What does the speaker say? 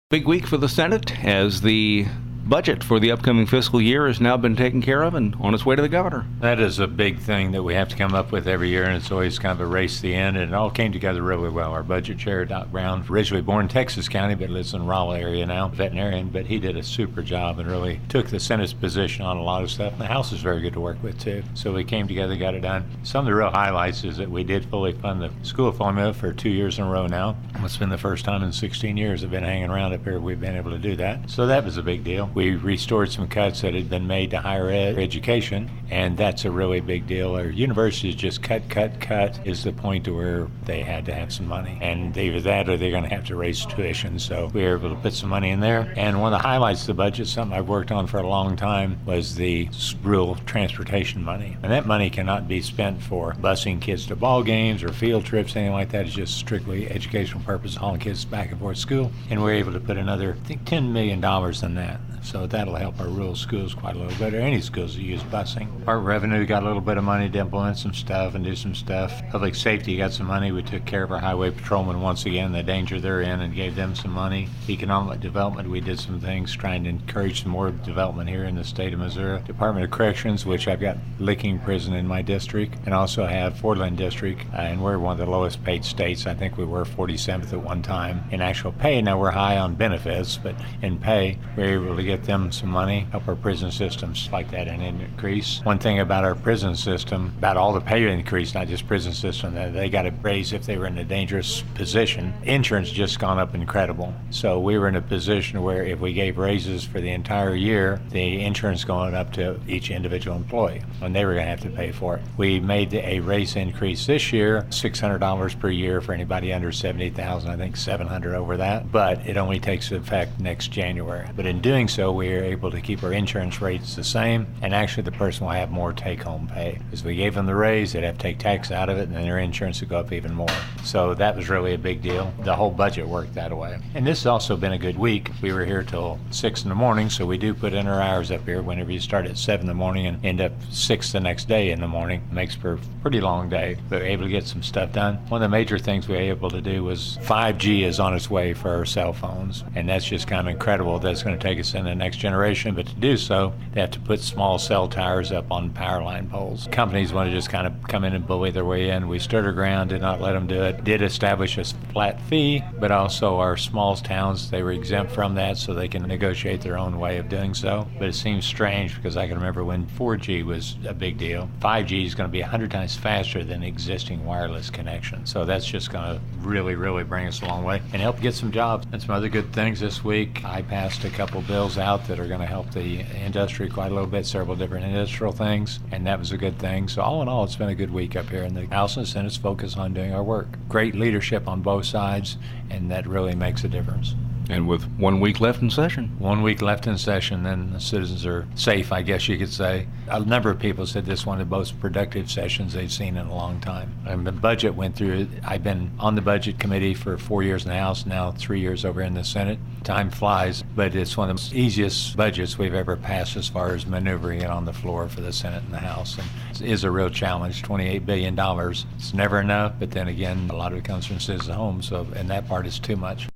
Big week for the Senate as the budget for the upcoming fiscal year has now been taken care of and on its way to the governor. That is a big thing that we have to come up with every year, and it's always kind of a race to the end, and it all came together really well. Our budget chair, Doc Brown, originally born in Texas County but lives in the Raleigh area now, veterinarian, but he did a super job and really took the Senate's position on a lot of stuff, and the House is very good to work with too. So we came together, got it done. Some of the real highlights is that we did fully fund the school formula for 2 years in a row now. It's been the first time in 16 years I've been hanging around up here we've been able to do that. So that was a big deal. We restored some cuts that had been made to higher education, and that's a really big deal. Our universities just cut is the point to where they had to have some money, and either that or they're going to have to raise tuition. So we were able to put some money in there. And one of the highlights of the budget, something I've worked on for a long time, was the rural transportation money. And that money cannot be spent for busing kids to ball games or field trips, anything like that. It's just strictly educational purpose, hauling kids back and forth to school. And we're able to put another, I think, $10 million in that. So that'll help our rural schools quite a little bit, or any schools that use busing. Our revenue got a little bit of money to implement some stuff and do some stuff. Public safety got some money. We took care of our highway patrolmen once again, the danger they're in, and gave them some money. Economic development, we did some things trying to encourage some more development here in the state of Missouri. Department of Corrections, which I've got Licking Prison in my district, and also have Fordland District, and we're one of the lowest paid states. I think we were 47th at one time in actual pay. Now we're high on benefits, but in pay, we're able to get them some money, help our prison systems like that and increase. One thing about our prison system, about all the pay increase, not just prison system, that they got a raise if they were in a dangerous position. Insurance just gone up incredible. So we were in a position where if we gave raises for the entire year, the insurance going up to each individual employee, and they were going to have to pay for it. We made a raise increase this year, $600 per year for anybody under 70,000, I think 700 over that, but it only takes effect next January. But in doing so, we are able to keep our insurance rates the same, and actually the person will have more take-home pay. As we gave them the raise, they'd have to take tax out of it, and then their insurance would go up even more. So that was really a big deal. The whole budget worked that way. And this has also been a good week. We were here till 6 in the morning, so we do put in our hours up here whenever you start at 7 in the morning and end up 6 the next day in the morning. Makes for a pretty long day, but we're able to get some stuff done. One of the major things we were able to do was 5G is on its way for our cell phones, and that's just kind of incredible. That's going to take us in the next generation, but to do so, they have to put small cell towers up on power line poles. Companies want to just kind of come in and bully their way in. We stood our ground, did not let them do it. Did establish a flat fee, but also our small towns, they were exempt from that so they can negotiate their own way of doing so. But it seems strange because I can remember when 4G was a big deal. 5G is going to be 100 times faster than existing wireless connection. So that's just going to really bring us a long way and help get some jobs. And some other good things this week. I passed a couple bills out that are going to help the industry quite a little bit, several different industrial things, and that was a good thing. So all in all, it's been a good week up here, and the House and Senate's focused on doing our work. Great leadership on both sides, and that really makes a difference. And with 1 week left in session. 1 week left in session, then the citizens are safe, I guess you could say. A number of people said this one of the most productive sessions they've seen in a long time. And the budget went through, I've been on the budget committee for 4 years in the House, now 3 years over in the Senate. Time flies, but it's one of the easiest budgets we've ever passed as far as maneuvering it on the floor for the Senate and the House. And it is a real challenge, $28 billion. It's never enough, but then again, a lot of it comes from citizens' homes, so, and that part is too much.